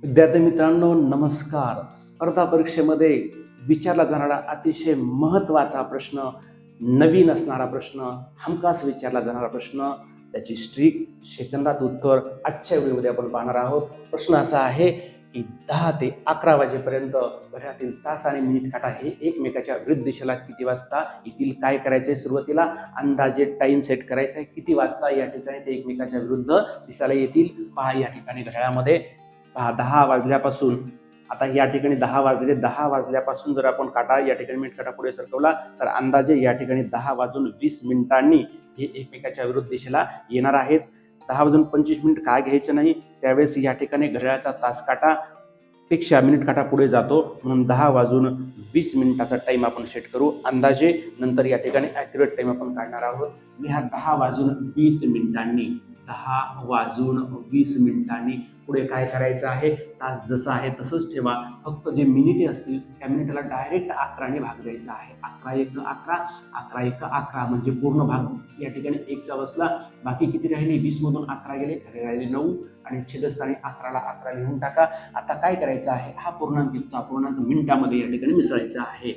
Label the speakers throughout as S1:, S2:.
S1: विद्यार्थी मित्रांनो नमस्कार. स्पर्धा परीक्षेमध्ये विचारला जाणारा अतिशय महत्त्वाचा प्रश्न, नवीन असणारा प्रश्न, हमखास विचारला जाणारा प्रश्न, त्याची स्ट्रिक सेकंदात उत्तर आजच्या व्हिडिओमध्ये आपण पाहणार आहोत. प्रश्न असा आहे की 10 ते 11 वाजेपर्यंत घड्याळातील तास आणि मिनिट काटा हे एकमेकाच्या विरुद्ध दिशेला किती वाजता येतील? काय करायचंय? सुरुवातीला अंदाजे टाइम सेट करायचा आहे. किती वाजता या ठिकाणी ते एकमेकाच्या विरुद्ध दिशेला येतील? पहा, या ठिकाणी घड्याळामध्ये 10 वाजल्यापासून, आता या ठिकाणी 10 वाजले, 10 वाजल्यापासून जर आपण काटा या ठिकाणी मिनिट काटा पुढे सरकवला तर अंदाजे या ठिकाणी 10 वाजून 20 मिनिटांनी हे एकमेकाच्या विरुद्ध दिशेला येणार आहेत. 10 वाजून 25 मिनिट काय घ्यायचं नाही, त्यावेळेस या ठिकाणी घड्याळाचा तास काटा पेक्षा मिनिट काटा पुढे जातो, म्हणून 10 वाजून 20 मिनिटाचा टाइम आपण सेट करू अंदाजे. नंतर या ठिकाणी ॲक्युरेट टाइम आपण काढणार आहोत. ह्या 10 वाजून 20 मिनिटांनी 10 वाजून 20 मिनिटांनी पुढे काय करायचं आहे? तास जसा आहे तसंच ठेवा, फक्त जे मिनिटे असतील त्या मिनिटाला डायरेक्ट 11ने भाग द्यायचा आहे. 11 एक 11, 11 एक 11 म्हणजे पूर्ण भाग या ठिकाणी 1चा बसला. बाकी किती राहिले? 20 मधून 11 गेले, राहिले 9 आणि छेदस्थानी 11ला 11 लिहून टाका. आता काय करायचं आहे? हा पूर्णांक युक्त पूर्णांक मिनिटामध्ये या ठिकाणी मिसळायचा आहे.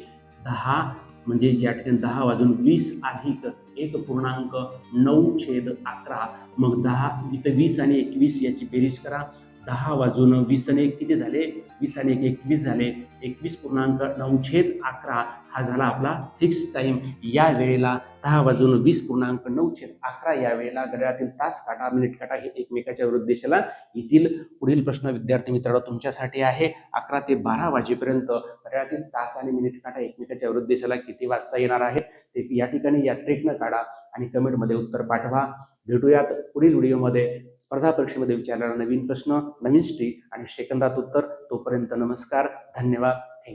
S1: 10 म्हणजे या ठिकाणी 10 वाजून 20 अधिक 1.9/11, मग 10 इथं 20 आणि 21 याची बेरीज करा. 10 वाजून 20 आणि 1 किती झाले? 20 आणि 1 21 झाले. 21.9/11 हा झाला आपला फिक्स टाइम. या वेळेला 10 वाजून 20.9/11 या वेळेला घड्याळातील तास काटा मिनिट काटा हे एकमेकाच्या विरुद्ध दिशेला येतील. पुढील प्रश्न विद्यार्थी मित्रांनो तुमच्यासाठी आहे. 11 ते 12 वाजेपर्यंत घड्याळातील तास आणि मिनिट काटा एकमेकाच्या विरुद्ध दिशेला किती वाजता येणार आहे? ते या ठिकाणी या ट्रिकनं काढा आणि कमेंटमध्ये उत्तर पाठवा. भेटूयात पुढील व्हिडिओमध्ये स्पर्धा परीक्षेमध्ये विचारलेला नवीन प्रश्न, नवीन स्ट्रिक आणि सेकंदात उत्तर. तोपर्यंत नमस्कार, धन्यवाद.